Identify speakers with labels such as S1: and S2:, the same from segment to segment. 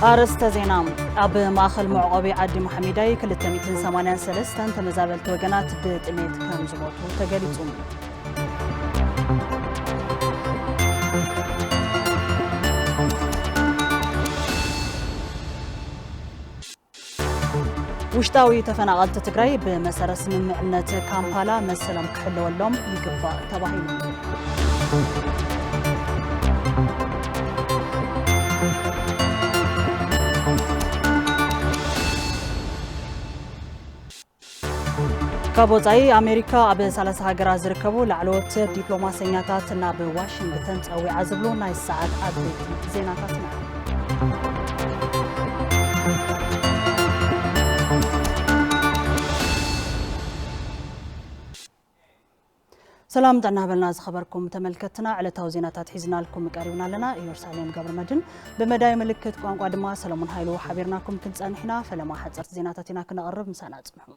S1: أرسط زينام أب ماخل معقبي عدي محمداي كل 283 تمزابلت وجنات بتميت كم زبطو تجليتهم وشتاوي تفناغلت تجري بمسرس من معنات كامبالا مسلم كحلو اللوم يقبا تباهيلهم كابوتاي أمريكا أب 3 هاجرات زركبوا لعلوت دبلوماسيات ناب واشنطن تسوي عزبلو ناي الساعات أبديت زيناتنا سلام دعنا بالناس خبركم تملكتنا على توزينات حزنا لكم قريبنا لنا يورساليم قبر مدن بمداي ملكت قوانقوا دما سلامون هايلو حبيرناكم كنت أنحنا فلما حصرت زيناتنا كنا قرب مسانا تسمحوا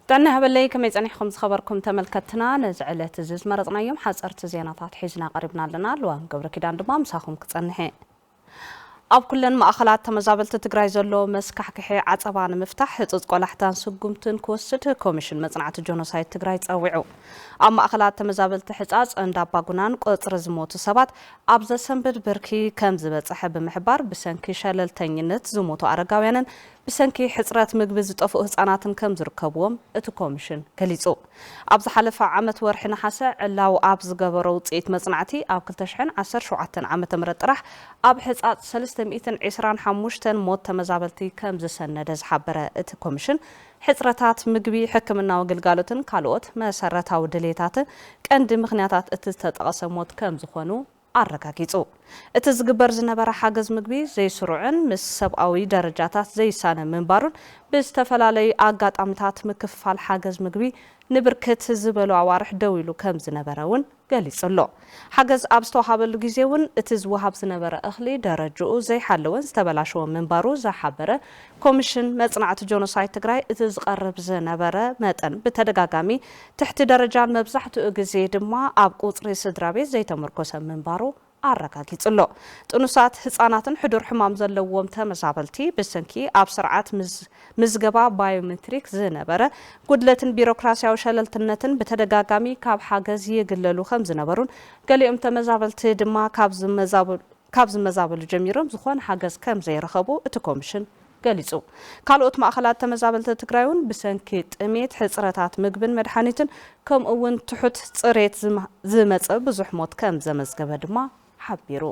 S1: تعنى هبلي كما يزعني خمس خبركم تملكتنا نزعلة زيز مرضنا يوم حصرت زيناتات حيزنا قريبنا لنا لوان قبر كدان دما مساخم كتعنحي أب كلن ما أخلات تمزابلت تقراي زلو مسكحكحي عصبان مفتاح تزقو لحتان سقمتن كوست كوميشن مصنعة جونوسايد تقراي تصوعو أما أخلات تمزابلت حصاص عند باغونان قصر زموت سبات أبز سنبد بركي كم زبط صحب محبار بسنكي شلل تنينت زموتو عرقاويانن بسنكي حصرات مقب زطفو هصاناتن كم زركبوم اتو كوميشن كليصو أبز حلفة عامت ورحنا حاسع لاو أبز قبرو وطيت مصنعتي أب كلتشحن 17 عامت مرطرح أب حصاص 325 موت تمزابلتي كم زسند زحبره ات كوميشن حصرታት ምግቢ ሕክምና ወገልጋሎትን ካልኦት መሰረታዊ ድሌታት ቀንዲ ምኽንያታት እቲ ተጠቀሰ ሞት ከም ዝኾኑ አረጋጊጹ እቲ ዝግበር ዝነበረ ሓገዝ ምግቢ ዘይስሩዕን ምስ ሰብኣዊ ደረጃታት ዘይሳነ ምንባሩን ብዝተፈላለዩ አጋጣሚታት ምክፋል ሓገዝ ምግቢ ንብርክት ዝበሉ አዋርሕ ደው ኢሉ ከም ዝነበረውን ገሊጽሎ ሓገዝ ኣብ ዝተዋሃበሉ ግዜውን እቲ ዝወሃብ ዝነበረ እኽሊ ደረጃኡ ዘይሓለወን ዝተበላሸወ ምንባሩ ዘሓበረ ኮሚሽን መጽናዕቲ ጆኖሳይድ ትግራይ እቲ ዝቀርብ ዝነበረ መጠን ብተደጋጋሚ ትሕቲ ደረጃን መብዛሕትኡ ግዜ ድማ ኣብ ቁጽሪ ስድራቤት ዘይተመርኮሰ ምንባሩ አረጋጊጽሎ ጥኑሳት ህፃናትን ሕዱር ሕማም ዘለዎም ተመዛበልቲ ብሰንኪ ኣብ ስርዓት ምዝገባ ባዮሜትሪክ ዝነበረ ጉድለትን ቢሮክራሲያዊ ሸለልትነትን በተደጋጋሚ ካብ ሓገዝ ይግለሉ ከም ዝነበሩን ገሊኦም ተመዛበልቲ ድማ ካብ ዝመዛበሉ ጀሚሮም ዝኾነ ሓገዝ ከም ዘይረኸቡ እቲ ኮሚሽን ገሊጹ ካልኦት ማእኸላት ተመዛበልቲ ትግራይውን ብሰንኪ ጥሜት ሕጽረታት ምግብን መድሓኒትን ከምኡውን ትሑት ጽሬት ዝመጽእ ብዙሕ ሞት ከም ዘመዝገበ ድማ ሓቢሩ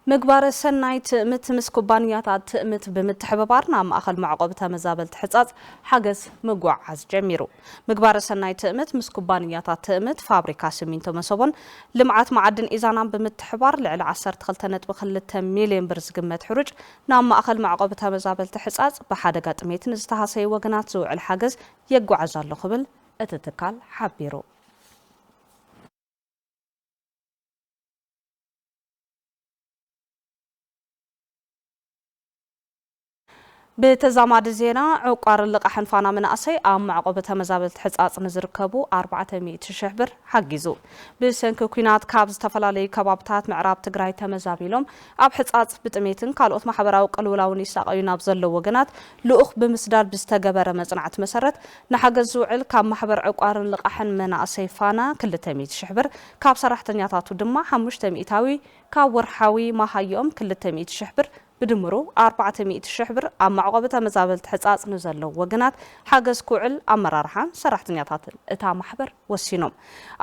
S1: مقبار السنايت متمس كوبانيات مت بمتحببارنا مأخذ معقب تمزابلت حصاص حجز مقعز جميرو مقبار السنايت متمس كوبانيات مت فابريكا سمينتو مسبون لمعات معدن إذا بمتحبار لعل 10 مليون برز قمت حرج نام مأخذ معقب تمزابلت حصاص بحدقات ميت نستحسي وقنات زوع الحجز يقعز له قبل اتتكال حبيرو بتزامد زينا عقار اللقاحن فانا من أسي أم معقبة مزابلت حصاص نزركبو 400 شهبر حجزو بسنك كوينات كابز تفلالي كبابتات معراب تقراي تمزابيلهم أب حصاص بتميتن قالوت محبراو قلولاوني ساقينا بزلو وقنات لؤخ بمسدار بستقبر مصنعت مسرت نحجزو عل كاب محبر عقار اللقاحن من أسي فانا كل 100 شهبر كاب صراحتنياتاتو دما 500 كاب ورحاوي ما هيوم كل 100 شهبر بدمرو 400,000 ብር ኣብ ማዕቆብ ተመዛበልቲ ሕጻጽ ንዘለዉ ወገናት ሓገዝ ኩዕል ኣመራርሓን ሰራሕተኛታትን እታ ማሕበር ወሲኖም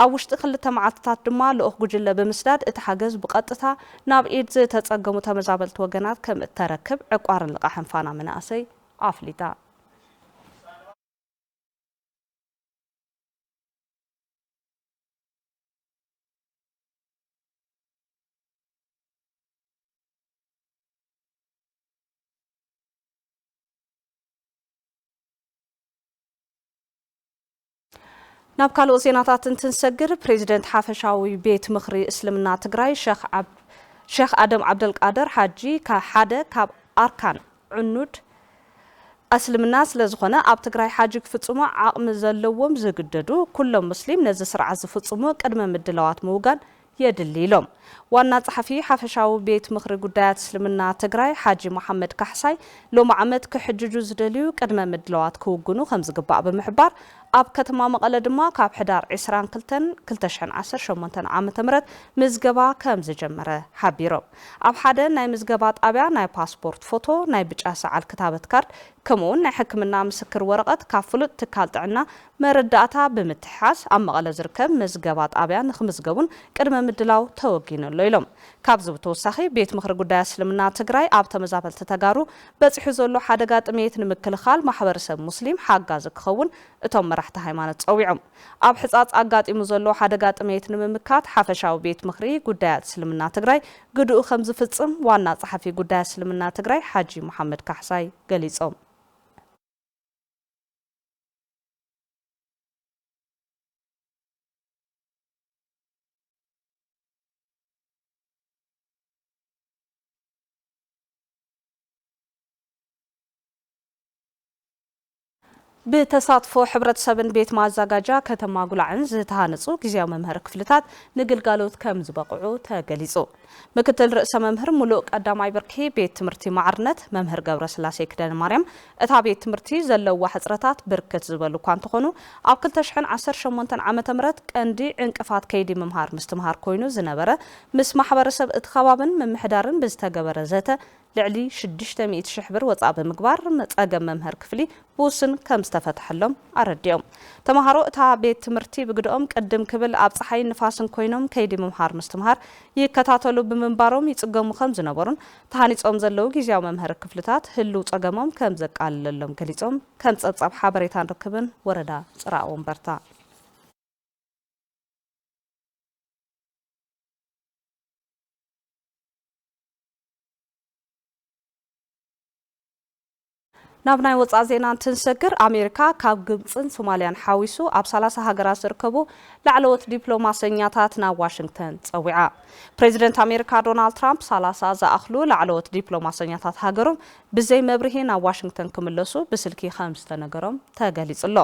S1: ኣብ ውሽጢ ክልተ መዓልትታት ድማ ልኡኽ ጉጅለ ብምስዳድ እቲ ሓገዝ ብቐጥታ ናብ ኢድ ዝተጸገሙ ተመዛበልቲ ወገናት ከም እተረክብ ዕቋርን ልቃሕን ፋና መናእሰይ ኣፍሊጣ ናብ ካልኦት ዜናታት እንትንሰግር ፕሬዚደንት ሓፈሻዊ ቤት ምኽሪ እስልምና ትግራይ ሼኽ ኣደም ዓብደልቃድር ሓጂ ሓደ ካብ ኣርካን ዕኑድ እስልምና ስለ ዝኾነ ኣብ ትግራይ ሓጂ ክፍጽሙ ዓቕሚ ዘለዎም ዝግደዱ ኩሎም ሙስሊም ነዚ ስርዓት ዝፍጽሙ ቅድመ ምድላዋት ምውጋን የድሊ ኢሎም ዋና ጸሓፊ ሓፈሻዊ ቤት ምኽሪ ጉዳያት እስልምና ትግራይ ሓጂ መሐመድ ካሕሳይ ሎሚ ዓመት ክሕጅጁ ዝደልዩ ቅድመ ምድላዋት ክውግኑ ከም ዝግባእ ብምሕባር ኣብ ከተማ መቐለ ድማ ካብ ሕዳር 22/2018 ዓ.ም ምዝገባ ከም ዝጀመረ ሓቢሮም ኣብ ሓደ ናይ ምዝገባ ጣብያ ናይ ፓስፖርት ፎቶ ናይ ብጫ ሰዓል ክታበት ካርድ ከምኡውን ናይ ሕክምና ምስክር ወረቐት ካብ ፍሉጥ ትካል ጥዕና መረዳእታ ብምትሓዝ ኣብ መቐለ ዝርከብ ምዝገባ ጣብያ ንኽምዝገቡን ቅድመ ምድላው ተወጊኑሎ ኢሎም ካብዚ ብተወሳኺ ቤት ምኽሪ ጉዳያት እስልምና ትግራይ ኣብ ተመዛበልቲ ተጋሩ በፂሑ ዘሎ ሓደጋ ጥሜት ንምክልኻል ማሕበረሰብ ሙስሊም ሓጋዚ ክኸውን እቶም መራሕቲ ሃይማኖት ጸዊዖም ኣብ ሕጻጽ ኣጋጢሙ ዘሎ ሓደጋ ጥሜት ንምምካት ሓፈሻዊ ቤት ምኽሪ ጉዳያት እስልምና ትግራይ ግድኡ ከም ዝፍጽም ዋና ጸሓፊ ጉዳያት እስልምና ትግራይ ሓጂ መሐመድ ካሕሳይ ገሊጾም بتساطف ሕብረተሰብን ቤት ማዘጋጃ ከተማ ጉላዕን ዝተሃነጹ ግዚያዊ መምህር ክፍልታት ንግልጋሎት ከም ዝበቕዑ ተገሊጹ ምክትል ርእሰ መምህር ሙሉእ ቀዳማይ ብርኪ ቤት ትምህርቲ ማዕርነት መምህር ገብረስላሴ ክደን ማርያም እታ ቤት ትምህርቲ ዘለዋ ሕጽረታት ብርክት ዝበሉ እኳ እንተኾኑ ኣብ 2018 ዓመተ ምህረት ቀንዲ ዕንቅፋት ከይዲ ምምሃር ምስትምሃር ኮይኑ ዝነበረ ምስ ማሕበረሰብ እቲ ከባብን ምምሕዳርን ብዝተገበረ ዘተ ልዕሊ 600,000 ብር ወጻእ ብምግባር መጸገም መምህር ክፍሊ ብውስን ከም ዝተፈትሐሎም ኣረዲኦም ተማሃሮ እታ ቤት ትምህርቲ ብግድኦም ቅድም ክብል ኣብ ፀሓይ ንፋስን ኮይኖም ከይዲ ምምሃር ምስትምሃር ይከታተሉ ብምንባሮም ይጽገሙ ከም ዝነበሩን ተሃኒጾም ዘለዉ ግዚያዊ መምህር ክፍልታት ህልው ጸገሞም ከም ዘቃልለሎም ገሊጾም ከም ጸብጻብ ሓበሬታ ንርክብን ወረዳ ጽራእ ወንበርታ ናብ ናይ ወጻእ ዜና እንትንሰግር ኣሜሪካ ካብ ግብፅን ሶማልያን ሓዊሱ ኣብ 30 ሃገራት ዝርከቡ ላዕለዎት ዲፕሎማሰኛታት ናብ ዋሽንግተን ጸዊዓ ፕሬዚደንት ኣሜሪካ ዶናልድ ትራምፕ 30 ዝኣኽሉ ላዕለዎት ዲፕሎማሰኛታት ሃገሮም ብዘይ መብርሂ ናብ ዋሽንግተን ክምለሱ ብስልኪ ከም ዝተነገሮም ተገሊጹሎ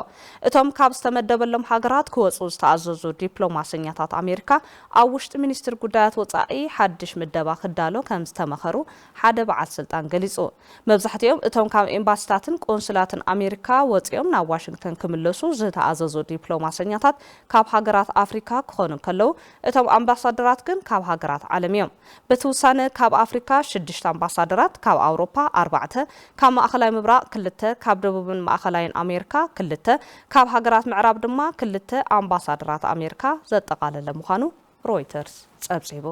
S1: እቶም ካብ ዝተመደበሎም ሃገራት ክወፁ ዝተኣዘዙ ዲፕሎማሰኛታት ኣሜሪካ ኣብ ውሽጢ ሚኒስትር ጉዳያት ወጻኢ ሓድሽ ምደባ ክዳሎ ከም ዝተመኸሩ ሓደ በዓል ስልጣን ገሊጹ መብዛሕትኦም እቶም ካብ ኤምባሲታትን ቆንስላትን ኣሜሪካ ወፂኦም ናብ ዋሽንግተን ክምለሱ ዝተኣዘዙ ዲፕሎማሰኛታት ካብ ሃገራት ኣፍሪካ ክኾኑ ከለዉ እቶም ኣምባሳደራት ግን ካብ ሃገራት ዓለም እዮም በተወሳነ ካብ ኣፍሪካ 6 ኣምባሳደራት ካብ ኣውሮፓ 4 ካብ ማእኸላይ ምብራቅ 2 ካብ ደቡብን ማእኸላይን ኣሜሪካ 2 ካብ ሃገራት ምዕራብ ድማ 2 ኣምባሳደራት ኣሜሪካ ዘጠቃለለ ምዃኑ ሮይተርስ ጸብጺቡ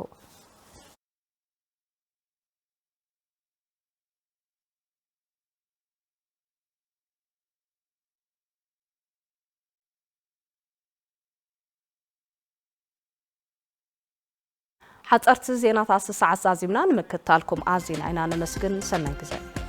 S1: حصرت زينات الساعة زازمنا نمكتالكم عزينا إنا نمسكن سنة جزاء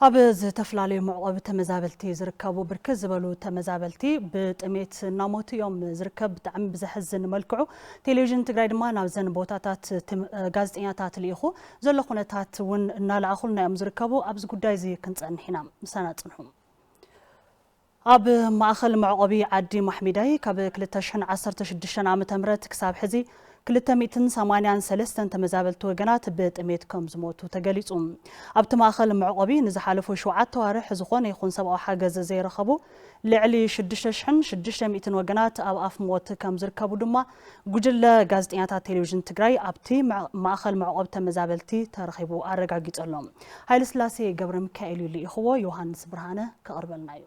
S2: أبز تفلالي معقب تمزابلتي زركبو بركز زبلو تمزابلتي بتميت ناموت يوم زركب تعم بزحزن ملكعو تلفزيون تقراي دما نابزن بوتاتات غازطينياتات ليخو زلو خنتات ون نالعخلنا يوم زركبو أبز قداي زي كنت أنحنا مسانات نحوم أب مأخل معقبي عدي محمداي كاب كلتشن 16 عام تمرت كساب حزي كلتميتن 83 تمزابلت وجنات بتميتكم زموتو تجليصهم أبت مأخل معقبي نزحالفو شوعات توارح زخون يخون سبعة حاجز زي رخبو لعلي 16 وجنات أو أف موت كم زركبو دما جوجل غازطينيات تلفزيون تجراي أبتي مأخل معقب تمزابلتي ترخبو أرجعيت لهم هاي السلاسي جبر مكائيل اللي هو يوحنس برهانة كأربلنا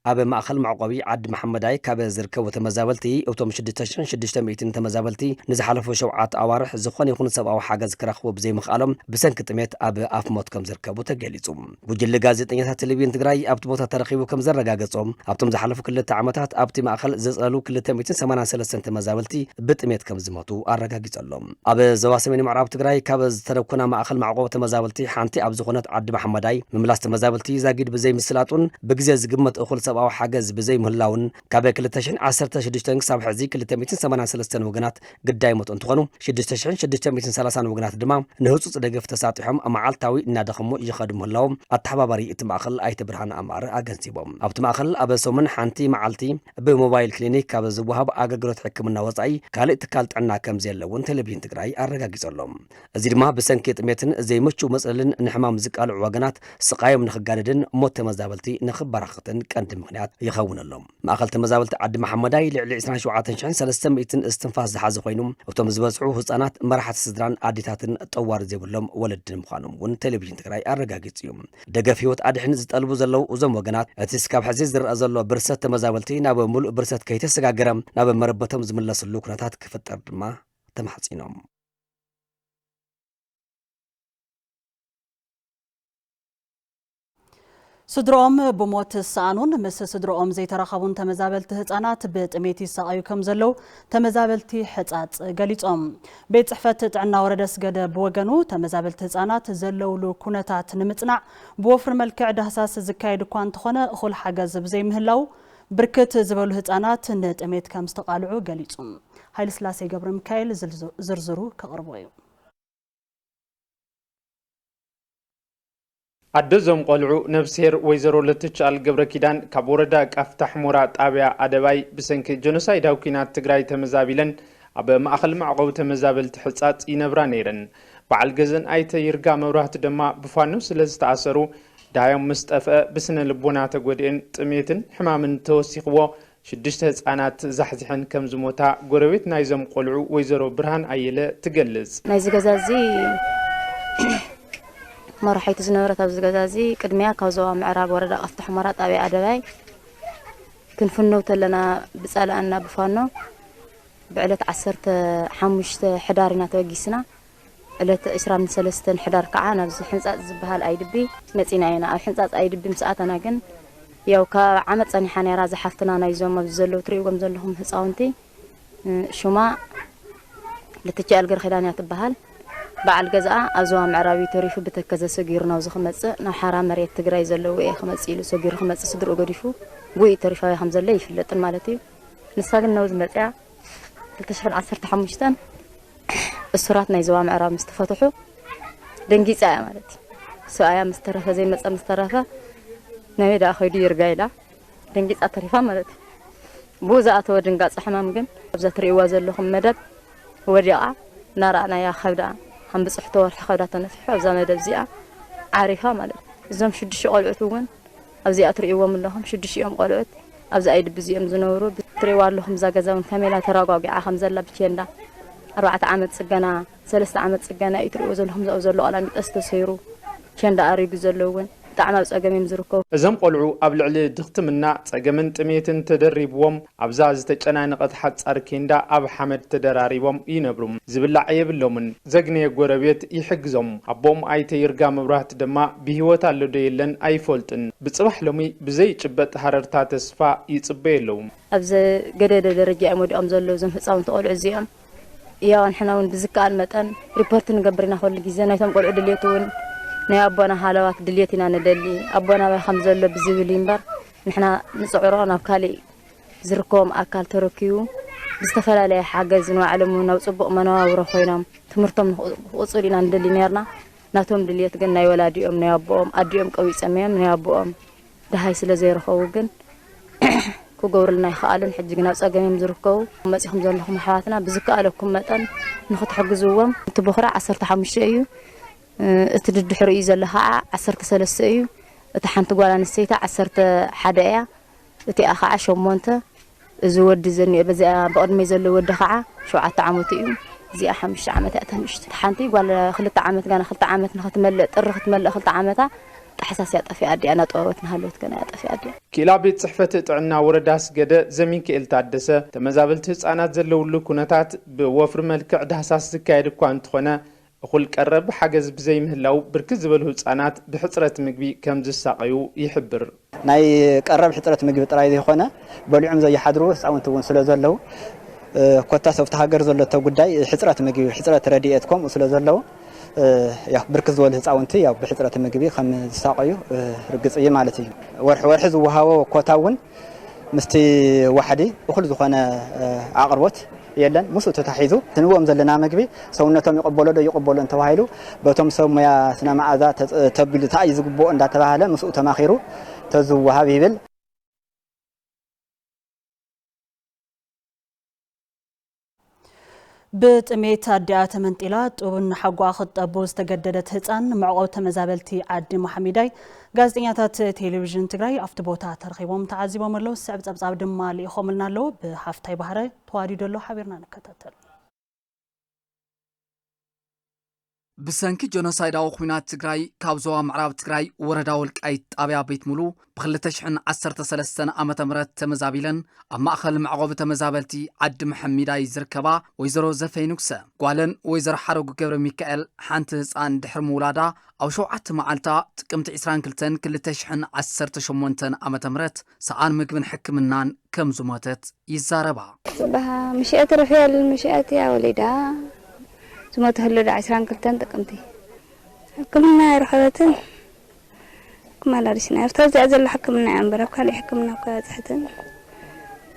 S3: أب مأخل معقبي عد محمداي كاب زركب وتمزابلتي أوتوم 600 تمزابلتي نزحالفو شوعات أوارح زخون يكون سبعة حاجز كرخو بزي مخالم بسن كتميت أب أف موت كم زركبو تجليصهم وجل غازطينيات تلفزيون تجراي أبت بوتا ترخيبو كم زرغاغصهم أبتم زحالفو كل تعامتات أبتي مأخل زصلو كل 283 تمزابلتي بتميت كم زموتو أرغاغصلهم أب زواسمين معراب تجراي كاب تركونا مأخل معقب تمزابلتي حانتي أب زخونت عد محمداي مملاس تمزابلتي زاغيد بزي مسلاتون بغزي زغمت أخل أو حاجز بزي مهلاون كابي كلتشن 16 كساب حزي كلتميتن 83 وجنات قداي مت انتخنو 630 وجنات دما نهصص دغف تساطحهم امعالتاوي نادخمو يخدم مهلاوم اتحبابري اتماخل ايت برهان امار اغنسيبهم ابتماخل ابسومن حانتي معالتي بموبايل كلينيك كاب زوهاب اغغروت حكمنا وصاي كالي تكالطعنا كم زيلون تلفزيون تግራይ አረጋግጸሎም እዚ ድማ ብሰንኪ ጥሜትን ዘይመቹ መጽለልን ንሕማም ዝቃልዑ ወገናት ስቃዮም ንኽጋደድን ሞት ተመዛበልቲ ንኽበራኽትን ቀንዲ ምክንያት ይኸውነሎም ማእኸል ተመዛበልቲ ዓዲ መሐመዳይ ልዕሊ 27300 እስትንፋስ ዝሓዘ ኮይኑ እቶም ዝበዝሑ ህፃናት መራሕቲ ስድራን ኣዴታትን ጠዋር ዘይብሎም ወለድን ምዃኖም እውን ቴሌቪዥን ትግራይ ኣረጋጊጹ እዩ ደገፍ ህይወት ኣድሕን ዝጠልቡ ዘለው እዞም ወገናት እቲ ስካብ ሕዚ ዝረአ ዘሎ ብርሰት ተመዛበልቲ ናብ ሙሉእ ብርሰት ከይተሰጋገረ ናብ መረበቶም ዝምለስሉ ኩነታት ክፍጠር ድማ ተማሕፂኖም
S2: ስድሮኦም ብሞት ሳኑን ምስ ስድሮኦም ዘይተረኸቡን ተመዛበልቲ ህፃናት ብጥሜት ይሰቃዩ ከም ዘለው ተመዛበልቲ ሕጻጽ ገሊጾም ቤት ጽሕፈት ጥዕና ወረዳ ስገደ ብወገኑ ተመዛበልቲ ህፃናት ዘለውሉ ኩነታት ንምጽናዕ ብወፍሪ መልክዕ ዳህሳስ ዝካየድ እኳ እንተኾነ እኹል ሓገዝ ብዘይምህላው ብርክት ዝበሉ ህፃናት ንጥሜት ከም ዝተቃልዑ ገሊጹ ኃይለ ስላሴ ገብረ ሚካኤል ዝርዝሩ ከቅርቦ እዩ
S4: عدزهم قلعو نفسير ويزرو لتشال قبر كيدان كابوردا كافتح مورا طابع أدباي بسنك جنوسايد هاوكينات تقراي تمزابيلن أبا ما أخل معقو تمزابل تحصات ينبرانيرن بعال قزن آيتا يرقا موراه تدما بفانو سلز تعسرو دايم مستفى بسن لبونا تقودين تميتن حمامن توسيقوا شدشت أنات زحزحن كم زموتا قرويت نايزم قلعو ويزرو برهان أيلا تقلز
S5: نايز قزازي مرحيت زنورة أبزغازي قدميا كوزوا معراب وردا أفتح مرات أبي أدباي كنفنو تلنا بسألنا بفانو بعلت 15 حدارنا توجيسنا علت 23 حدار كعانا بز حنصات زبهال ايدبي مصيناينا اب حنصات ايدبي مساتنا كن ياو كعمت صني حنيرا زحفتنا نايزوم بزلو تريوم زلهم حصاونتي شوما لتجال غير خدانيا تبهال بعل جزاء أزوا معرابي تريفو بتكذا سجيرنا وزخمت نحرام مريت تجري زلوا إيه خمس إلو سجير خمس صدر وقريفو قوي تريفا خمس الليل في الليل مالتي نستغل نوز متاع تشحن 10 حمشتن السرات نيزوا معراب مستفتحو دنجي ساعة مالتي ساعة مسترفة زي مسترفة نبي دا أخوي دير جايلا دنجي ساعة تريفا مالتي بوزا أتوا دنجات حمام جن أبزا تريوا زلهم مدد ورجع نرانا يا خبدا هم بس احتوار خبدا تنفح أبزا مدد زيا عارفها مالت زم شدش قلعتون أبزي أتريوا من لهم شدش يوم قلعت أبزا أيد بزيهم زنورو بتريوا لهم زاجزون كاملة تراجع خمسة لبتشيندا 4 عامات سجنا 3 عامات سجنا يتريوا زلهم زلوا على متأستسيرو شندا أريج زلوون تعمل أجمع مزركو.
S4: زم قلعو قبل على دخت منا أجمع تميتن تدريبهم أبزاز تجنا نقد حد أركيندا أب حمد تدراريبهم ينبرم زبلا عيب لهم زجني جوربيت يحجزهم أبوم أي تيرجع مبرات دما بهوت على ديلن أي فولتن بتصبح لهمي بزي جبت حررتها تصفى يتصبي لهم.
S5: أبز جدد درجة عمود أمزلو زم حصان تقول عزيام يا نحنا ون بذكاء المتن ريبورت نقبرنا كل جزء نايتهم قول أدليتون نيا أبونا حالوات دليتنا ندلي أبونا بخمسة ولا بزيولين بر نحنا نصعرنا بكالي زركم أكل تركيو بستفعل عليه حاجز وعلمونا وصبوا منا ورخينا تمرتم وصلنا ندلي نيرنا ناتهم دليت قلنا يولادي أم نيا أبوهم أديهم قوي سميهم نيا أبوهم ده هاي سلا زي رخوجن كوجور لنا خالن حجنا صاقمين زركو مسيهم زلهم حياتنا بذكاء لكم متن نخط حجزوهم تبخرة 15 أيو تدد حرية زلها 13 أيو تحنت قالن السيتا 11 تي أخا 10 مونتا زود زني بزي بقد ما يزل ود خعة شو عمت أيو زي 5 عامات أتهمشت حنتي قال خلت عامات كان خلت عامات نخط ملء طرخت ملء خلت عامتها حساسيات في أدي أنا طوّتنا هلوت كنا في أدي
S4: كلابيت صحفة عنا ورداس جدا زمين كيل تعدسة تمزابلت أنا زلوا له كنتات بوفر ملك عده حساس كايد كوانت خنا أقول قرب حجز بزي مهلو بركز بالهوت أنات بحصرة مجبي كم جس ساقيو يحبر
S6: ناي قرب حصرة مجبي ترايدي خنا بلعم زي حدروس أو أنتوا وصل زلوا كوتا سوف تهاجر زلوا تقداي حصرة مجبي حصرة رديئتكم وصل زلوا يا بركز ولا هتصاونتي يا بحضرة المجبي خم ساقيو رجز أي مالتي ورح زوهاو وكوتاون مستي وحدي وكل زخانة عقربت يلا مسو تتحيزو تنوم زلنا مجبي سونتهم يقبلوا أنت وهايلو بتوم سو ما سنا مع ذات تبل تعيز جبو أن تبعها مسو تماخيرو تزوها بيبل
S2: بتميت أديات منطلات ونحقوا خط أبوز تجددت هتان معقوة تمزابلتي عد محمداي غازدينياتات تلفزيون تግራይ أفت بوتا ترخيبهم تعذبهم له سعب زبزاب دمالي خملنا له بحفتاي بحري تواريد له حبيرنا نكتتل
S7: بسنكي جنوسايداو خوينات تግራይ ካብ ዞባ ምዕራብ ትግራይ ወረዳ ወልቃይት ጣብያ ቤት ሙሉ ብ2013 ዓመተ ምህረት ተመዛቢለን ኣብ ማእኸል ማዕቆብ ተመዛበልቲ ዓዲ መሐሚዳይ ዝርከባ ወይዘሮ ዘፈይኑክሰ ጓለን ወይዘሮ ሓረጉ ገብረ ሚካኤል ሓንቲ ህፃን ድሕር ምውላዳ ኣብ 7 መዓልታ ጥቅምቲ 22 2018 ዓመተ ምህረት ሰኣን ምግብን ሕክምናን ከም ዝሞተት ይዛረባ
S8: مشيت رحيل مشيت يا وليدا ثم تهلل 22 تقمتي حكمنا رحلتن كما لا رسنا ارتزع زل حكمنا عن برا قال يحكمنا كاتحتن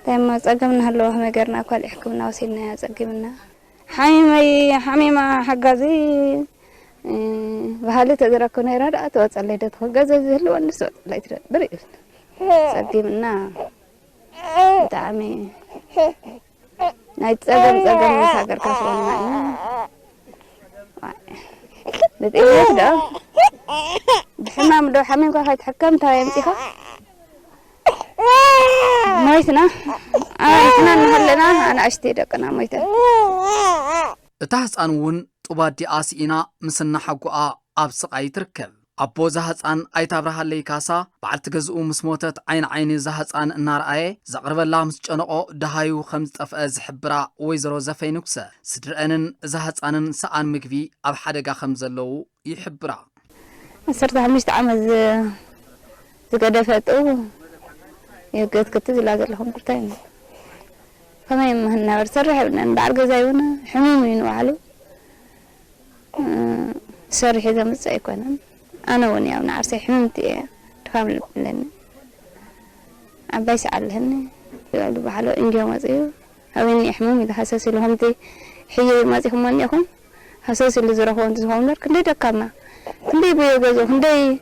S8: دائما صقمنا هلو ما غيرنا قال يحكمنا وسيلنا صقمنا حميمه حغازي بحالي تدركنا يراد توصلي دت حغازي هلو انس لا يترد بري صقمنا تعمي نايت صقم ساغر كاسونا بتقول ده بحمام دو حميم كا يتحكم تا يمسيخه مويتنا احنا نهلنا انا اشتي دقنا مويت
S7: እታህፃን እውን ጡባዲ ኣሲኢና ምስና ሓጉኣ ኣብ ስቃይ ትርከብ ኣቦ ዛህፃን ኣይታብራሃለይ ካሳ በዓልቲ ገዝኡ ምስ ሞተት ዓይኒ ዛህፃን እናርኣየ ዘቕርበላ ምስ ጨነቆ ደሃዩ ከም ዝጠፍአ ዝሕብራ ወይዘሮ ዘፈይኑክሰ ስድርአንን ዛህፃንን ሰኣን ምግቢ ኣብ ሓደጋ ከም ዘለው ይሕብራ
S8: 15 ዓመት ዝገደፈጡ የገት ክትዝ ላዘለኹም ቁርታይ ከመይ መህና ወርሰርሕ ብነን በዓል ገዛይውና ሕሙም ይንዋዓሉ ሰርሕ ዘምፅ ኣይኮነን أنا وني أنا عارسة حممتي تفهم لنا عباس علهن يقولوا بحاله إنجا مازيو هوني حمومي ده حساسي لهم تي حي مازيهم من يهم حساسي اللي زرقوا أنت زهم نر كندي دكما كندي بيجازو كندي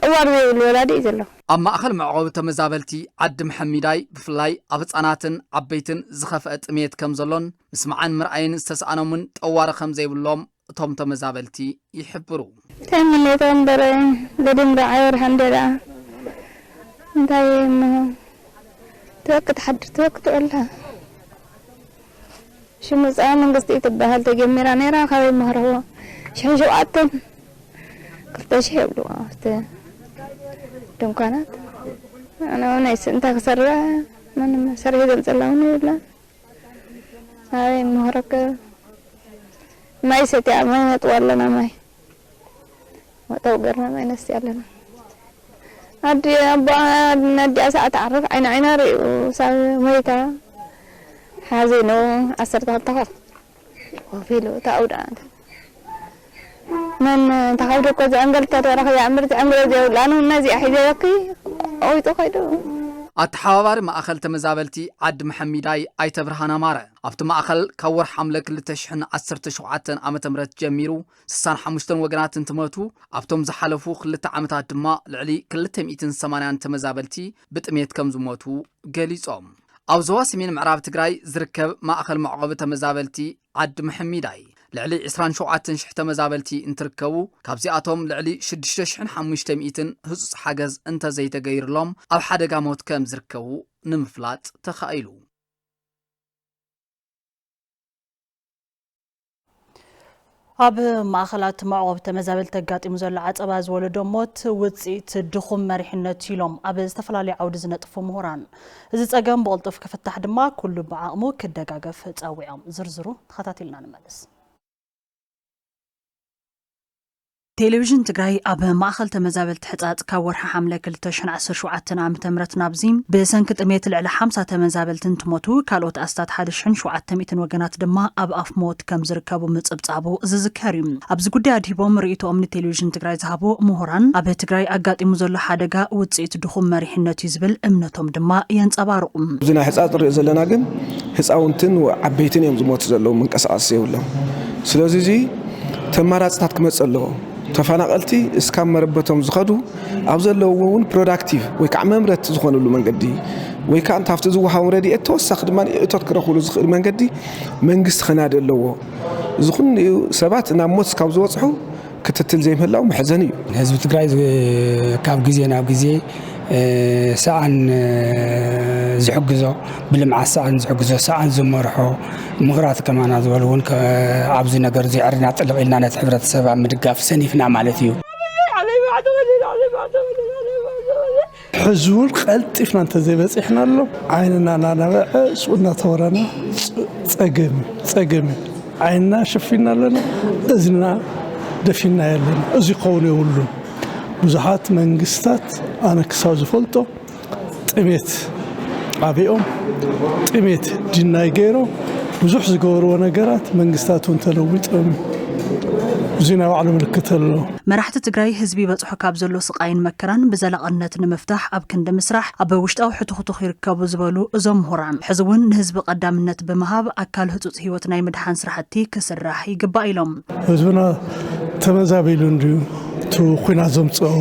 S8: أول الولاد يزلوا
S7: أما أخل معقوب تمزابلتي عد محمداي بفلاي أبصاناتن عبيتن زخفت ميت كم زلون مسمعان مرأين استسأنوا من أوار خمزي باللوم توم تمزابلتي يحبروا
S8: تمني تنبري لدم بعير هندرة دايم توقت حد توقت ولا شو مزعل من قصدي تبهل تجميرا نيرا خاوي مهروا شو عطن قلت شيء بلوا دم كانت أنا وناس أنت خسرة من سري دم سلامني ولا هاي مهرك ما يستطيع ما يتولنا ماي وتوقرنا ما ينسي علينا أدي أبا ندي أساعد أعرف عينا ريو سال ميتا حزينو أسرت هالطهر وفيلو تعود من تخاف كذا أنقل ترى يا عمرت زي لأنه الناس أحيجاكي أو يتخيلوا
S7: أتحاور ما أخل تمزابلتي عد محمداي أي تبرهانا مارا أبت ما أخل كور حملك لتشحن 10 عامة مرت جميرو سان حمشتن وقنات انتموتو أبتم زحلفو خلت عامة دماء لعلي كلتهم 280 تمزابلتي بتأميت كم زموتو قاليصهم أو زواسي من معراب تقراي زركب ما أخل معقبة تمزابلتي عد محمداي لعلي 27 شحته مزابلتي انتركبو كابزياتهم لعلي 6500 هص حجز انت زي تغير لهم او حدقا موت كم زركبو نمفلات تخايلو
S2: ኣብ ማእኸላት ማዕቆብ ተመዛበልቲ ተጋጢሙ ዘሎ ዓፀባ ዝወለዶ ሞት ውፅኢት ድኹም መሪሕነት ኢሎም ኣብ ዝተፈላለዩ ዓውዲ ዝነጥፉ ምሁራን እዚ ፀገም ብቕልጡፍ ክፍታሕ ድማ ኩሉ ብዓቕሙ ክደጋገፍ ፀዊዖም ዝርዝሩ ተኸታቲልና ንመለስ ቴሌቪዥን ትግራይ ኣብ ማእኸል ተመዛበልቲ ሕፃፅ ካብ ወርሒ ሓምለ 2017 ዓ.ም ናብዚ ብሰንኪ ጥሜት ልዕሊ 50 ተመዛበልቲ እንትሞቱ ካልኦት ኣስታት 1700 ወገናት ድማ ኣብ ኣፍ ሞት ከም ዝርከቡ ምፅብፃቡ ዝዝከር እዩ ኣብዚ ጉዳይ ኣድሂቦም ርእይቶኦም ንቴሌቪዥን ትግራይ ዝሃቡ ምሁራን ኣብ ትግራይ ኣጋጢሙ ዘሎ ሓደጋ ውፅኢት ድኹም መሪሕነት እዩ ዝብል እምነቶም ድማ የንፀባርቁ
S9: ዝና ሕፃፅ ንሪኦ ዘለና ግን ህፃውንትን ዓበይትን እዮም ዝሞቱ ዘለዉ ምንቀሳቐስ የብሎም ስለዚ እዚ ተማራፅታት ክመፅእ ኣለዎ ተፈናቀልቲ እስካብ መረበቶም ዝኸዱ ኣብ ዘለውውን ፕሮዳክቲቭ ወይ ከዓ መምረት ዝኾነሉ መንገዲ ወይ ከዓ እንታፍቲ ዝወሃቡ ረድኤት ተወሳኺ ድማ እቶት ክረኽብሉ ዝኽእል መንገዲ መንግስቲ ክናድ ኣለዎ ዝኹን ሰባት ናብ ሞት ካብ ዝወፅሑ ክትትል ዘይምህላው መሕዘን እዩ
S10: ህዝቢ ትግራይ ካብ ግዜ ናብ ግዜ ሰዓን ዝሕግዞ ብልምዓት ሰዓን ዝሕግዞ ሰዓን ዝመርሖ ምሁራት ከማና ዝበልውን ኣብዚ ነገር እዚ ዕርና ጥልቕ ኢልና ነቲ ሕብረተሰብ ምድጋፍ ሰኒፍና ማለት እዩ
S11: ሕዝቡን ቀልጢፍና እንተዘይበፂሕና ኣሎ ዓይንና ናነበዐ ሱቅና ተወረና ፀገም ዓይንና ሸፊና ኣለና እዝና ደፊና ያለና እዚ ከውን የብሉ ብዙሓት መንግስታት ኣነ ክሳብ ዝፈልጦ ጥሜት ዓብኦም ጥሜት ድናይ ገይሮም ብዙሕ ዝገበርዎ ነገራት መንግስታት እውን ተለዊጦም ዚና ባዕሉ ምልክት ኣሎ
S2: መራሕቲ ትግራይ ህዝቢ በፅሖ ካብ ዘሎ ስቃይን መከራን ብዘላቕነት ንምፍታሕ ኣብ ክንዲ ምስራሕ ኣብ ውሽጣዊ ሕቱኽቱ ይርከቡ ዝበሉ እዞም ምሁራን ሕዚ እውን ንህዝቢ ቀዳምነት ብምሃብ ኣካል ህፁፅ ህይወት ናይ ምድሓን ስራሕቲ ክስራሕ ይግባእ ኢሎም
S11: ህዝብና ተመዛቢሉ እንድዩ ቱ ኩናት ዘምፅኦ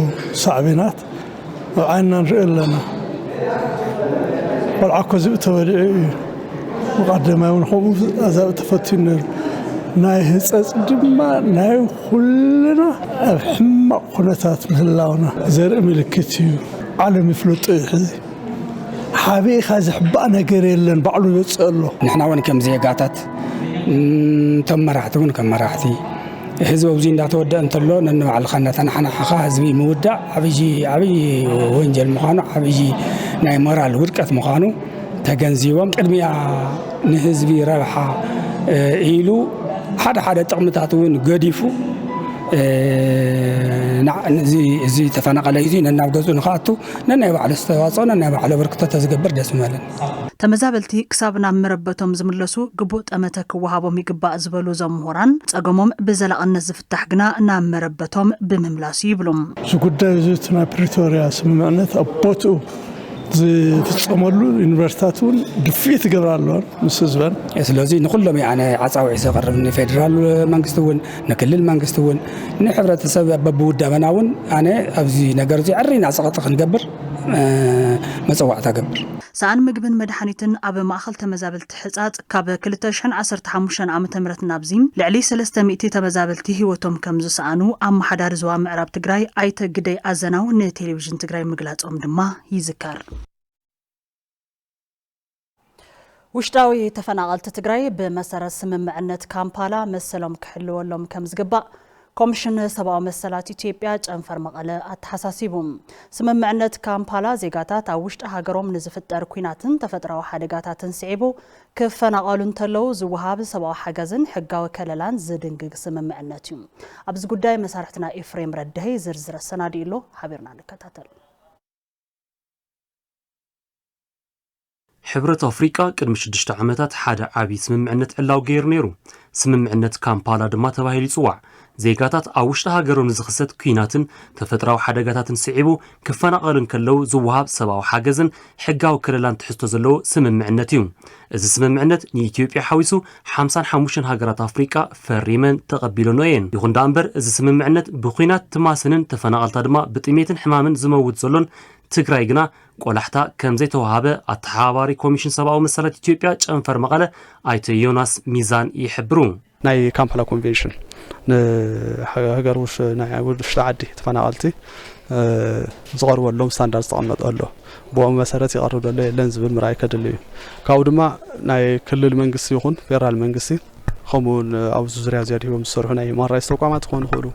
S11: ሳዕቤናት ዓይንና ንሪኦ ኣለና ቆልዓ ኮዝብ ተበሊዑ እዩ መቀዳማይ እውን ከምኡ ኣዛብ ተፈቲኑ ነይሩ ናይ ህፀፅ ድማ ናይ ኩልና ኣብ ሕማቕ ኩነታት ምህላውና ዘርኢ ምልክት እዩ ዓለም ይፍለጡ እዩ ሕዚ ሓቢእኻ ዝሕባእ ነገር የለን ባዕሉ ይወፅእ ኣሎ
S10: ንሕና እውን ከም ዜጋታት እቶም መራሕቲ እውን ከም መራሕቲ ህዝቢ ኣብዚ እንዳተወደአ እንተሎ ነንባዕልኻ እናተናሓናሓኻ ህዝቢ ምውዳእ ዓብይ ወንጀል ምዃኑ ዓብይ ናይ ሞራል ውድቀት ምዃኑ ተገንዚቦም ቅድሚያ ንህዝቢ ረብሓ ኢሉ ሓደ ጥቕምታት እውን ገዲፉ እዚ ተፈናቀለ እዚ ነናብ ገዙ ንኻቱ ነናይ ባዕሉ ዝተዋፅኦ ነናይ ባዕሉ ብርክቶ ዝገብር ደስ ይበለን
S2: ተመዛበልቲ ክሳብ ናብ መረበቶም ዝምለሱ ግቡእ ጠመተ ክወሃቦም ይግባእ ዝበሉ እዞም ምሁራን ፀገሞም ብዘላቕነት ዝፍታሕ ግና ናብ መረበቶም ብምምላሱ ይብሎም
S11: እዚ ጉዳይ እዚ ናይ ፕሪቶሪያ ስምምዕነት ኣብ ቦትኡ ዝፍፀመሉ ዩኒቨርሲታት እውን ድፊት ይገብራ ኣለዎን ምስ ህዝበን
S10: ስለዚ ንኩሎም ኣነ ዓፃውዒ ዘቕርብ ንፌደራል መንግስቲ እውን ንክልል መንግስቲ እውን ንሕብረተሰብ በብውዳበና እውን ኣነ ኣብዚ ነገር እዚ ዕሪና ፀቕጢ ክንገብር መፀዋዕታ ገብር
S2: ሰዓን ምግብን መድሓኒትን ኣብ ማእኸል ተመዛበልቲ ሕፃፅ ካብ 2015 ዓ.ም ናብዚ ልዕሊ 300 ተመዛበልቲ ህይወቶም ከም ዝሰኣኑ ኣመሓዳሪ ዞባ ምዕራብ ትግራይ ኣይተ ግደይ ኣዘናው ንቴሌቪዥን ትግራይ ምግላፆም ድማ ይዝከር ውሽጣዊ ተፈናቀልቲ ትግራይ ብመሰረት ስምምዕነት ካምፓላ መሰሎም ክሕልወሎም ከም ዝግባእ ኮሚሽን ሰብኣዊ መሰላት ኢትዮጵያ ጨንፈር መቐለ ኣተሓሳሲቦም ስምምዕነት ካምፓላ ዜጋታት ኣብ ውሽጢ ሃገሮም ንዝፍጠር ኩናትን ተፈጥሯዊ ሓደጋታትን ስዒቡ ክፈናቀሉ እንተለዉ ዝወሃብ ሰብኣዊ ሓገዝን ሕጋዊ ከለላን ዝድንግግ ስምምዕነት እዩ ኣብዚ ጉዳይ መሳርሕትና ኤፍሬም ረዳይ ዝርዝር ሰናዲሎ ሓቢርና ንከታተል
S12: ሕብረት ኣፍሪቃ ቅድሚ 6 ዓመታት ሓደ ዓቢ ስምምዕነት ዕላው ገይሩ ነይሩ ስምምዕነት ካምፓላ ድማ ተባሂሉ ይጽዋዕ ዜጋታት ኣብ ውሽጢ ሃገሮም ዝኽሰት ኩናትን ተፈጥራዊ ሓደጋታትን ስዒቡ ክፈናቐሉን ከለው ዝወሃብ ሰብኣዊ ሓገዝን ሕጋዊ ክልላን ትሕዝቶ ዘለዎ ስምምዕነት እዩ እዚ ስምምዕነት ንኢትዮጵያ ሓዊሱ 55 ሃገራት ኣፍሪቃ ፈሪመን ተቐቢለኖ እየን ይኹን እምበር እዚ ስምምዕነት ብኩናት ትማስንን ተፈናቐልታ ድማ ብጥሜትን ሕማምን ዝመውት ዘሎን ትግራይ ግና ቆላሕታ ከም ዘይተዋሃበ ኣተሓባባሪ ኮሚሽን ሰብኣዊ መሰላት ኢትዮጵያ ጨንፈር መቐለ ኣይተ ዮናስ ሚዛን ይሕብሩ
S13: ናይ ካምፓላ ኮንቬንሽን ንሃገር ውሽጢ ዓዲ ተፈናቐልቲ ዝቐርበሎም ስታንዳርድ ዝተቐመጠ ኣሎ ብኦም መሰረት ይቐርብ ዘሎ የለን ዝብል ምርኣይ ከድሊ እዩ ካብኡ ድማ ናይ ክልል መንግስቲ ይኹን ፌደራል መንግስቲ ከምኡውን ኣብዚ ዙርያ ዝያ ዲቦም ዝሰርሑ ናይ ሁማን ራይትስ ተቋማት ክኾኑ ይኽእሉ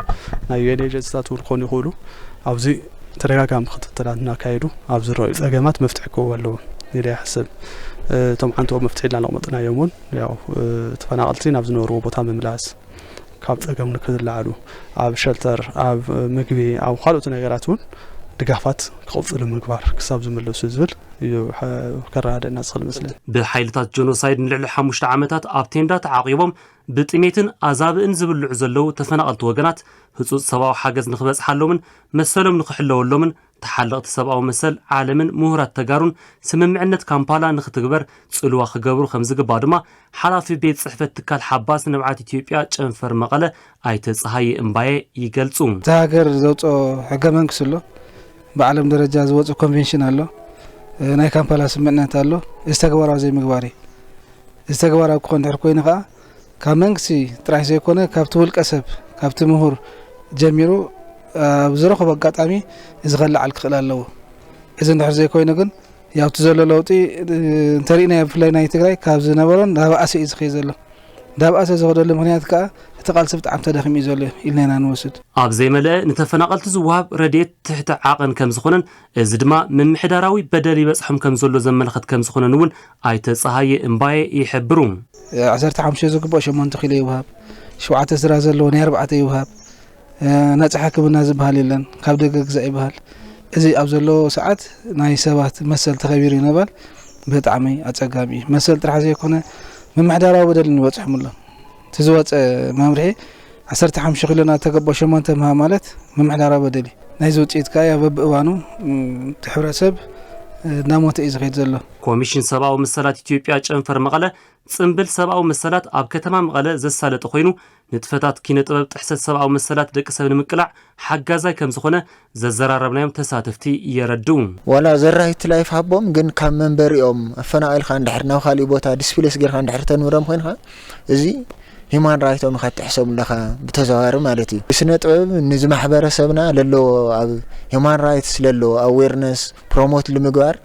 S13: ናይ ዩኤን ኤጀንሲታት ክኾኑ ይኽእሉ ኣብዚ ተደጋጋሚ ክትትላት እናካየዱ ኣብ ዝረኣዩ ፀገማት መፍትሒ ክህቡ ኣለዎም ኢለ ይሓስብ እቶም ሓንቶም መፍትሒ ኢልና ነቕመጥናዮም እውን ያው ተፈናቐልቲ ናብ ዝነበርዎ ቦታ ምምላስ ካብ ፀገም ንክዝለዓሉ ኣብ ሸልተር ኣብ ምግቢ ኣብ ካልኦት ነገራት እውን ድጋፋት ክቕፅሉ ምግባር ክሳብ ዝምለሱ ዝብል እዩ ከረዳድአና ዝኽእል መስለኒ
S12: ብሓይልታት ጀኖሳይድ ንልዕሊ 5 ዓመታት ኣብ ቴንዳ ተዓቂቦም ብጥሜትን ኣዛብእን ዝብልዑ ዘለው ተፈናቐልቲ ወገናት ህፁፅ ሰብኣዊ ሓገዝ ንኽበፅሓሎምን መሰሎም ንኽሕለወሎምን ተሓለቕቲ ሰብኣዊ መሰል ዓለምን ምሁራት ተጋሩን ስምምዕነት ካምፓላ ንኽትግበር ጽልዋ ክገብሩ ከም ዝግባእ ድማ ሓላፊ ቤት ጽሕፈት ትካል ሓባስ ንብዓት ኢትዮጵያ ጨንፈር መቐለ ኣይተ ፀሃይ እምባዬ ይገልጹ
S14: እቲ ሃገር ዘውፅኦ ሕገ መንግስቲ ኣሎ ብዓለም ደረጃ ዝወፅኦ ኮንቬንሽን ኣሎ ናይ ካምፓላ ስምምዕነት ኣሎ እዚ ተግባራዊ ዘይምግባር እዩ እዚ ተግባራዊ ክኾን ድሕሪ ኮይኑ ከዓ ካብ መንግስቲ ጥራይ ዘይኮነ ካብቲ ውልቀ ሰብ ካብቲ ምሁር ጀሚሩ ኣብ ዝረኸቦ ኣጋጣሚ እዚ ከለዓል ክኽእል ኣለዎ እዚ እንድሕር ዘይኮይኑ ግን ያውቲ ዘሎ ለውጢ እንተሪእና ብፍላይ ናይ ትግራይ ካብ ዝነበሮን ዳብኣሰ እዩ ዝኸይ ዘሎ ዳብኣሰ ዝኸደሉ ምክንያት ከዓ እቲ ቃልሲ ብጣዕሚ ተደኺሙ እዩ ዘሎ ኢልና ኢና ንወስድ
S12: ኣብ ዘይመልአ ንተፈናቐልቲ ዝወሃብ ረድኤት ትሕቲ ዓቐን ከም ዝኾነን እዚ ድማ ምምሕዳራዊ በደል ይበፅሖም ከም ዘሎ ዘመልክት ከም ዝኾነን እውን ኣይተ ፀሃየ እምባዬ ይሕብሩ
S14: 15 ዝግብኦ 8 ኪሎ ይውሃብ 7 ስራ ዘለዎ ናይ 4 ይውሃብ ነፃ ሕክምና ዝበሃል የለን ካብ ደገ ግዛእ ይበሃል እዚ ኣብ ዘለዎ ሰዓት ናይ ሰባት መሰል ተኸቢሩ ይነባል ብጣዕሚ ኣፀጋሚ እዩ መሰል ጥራሕ ዘይኮነ ምምሕዳራዊ በደል ይበፅሖም ኣሎ እቲ ዝወፀ መምርሒ 15 ኪሎ ተገቦ 8 ምሃብ ማለት ምምሕዳራዊ በደል እዩ ናይዚ ውፅኢት ከዓ በብእዋኑ እቲ ሕብረተሰብ ናሞተ እዩ ዝኸይድ ዘሎ
S12: ኮሚሽን ሰብኣዊ መሰላት ኢትዮጵያ ጨንፈር መቐለ ጽምብል ሰብኣዊ መሰላት ኣብ ከተማ መቐለ ዘሳለጠ ኮይኑ ንጥፈታት ኪነ ጥበብ ጥሕሰት ሰብኣዊ መሰላት ደቂ ሰብ ንምቅላዕ ሓጋዛይ ከም ዝኾነ ዘዘራረብናዮም ተሳተፍቲ የረድኡ
S15: ወላ ዘራሂት ላይፍ ሃቦም ግን ካብ መንበሪኦም ኣፈናቒልካ እንድሕር ናብ ካሊእ ቦታ ዲስፕሌስ ጌርካ እንድሕር ተንብሮም ኮይንካ እዚ ሂማን ራይቶም ከተሕሰቡ ለኻ ብተዘዋዋሪ ማለት እዩ ስነ ጥበብ ንዚ ማሕበረሰብና ለለዎ ኣብ ሂማን ራይትስ ለለዎ ኣዌርነስ ፕሮሞት ንምግባር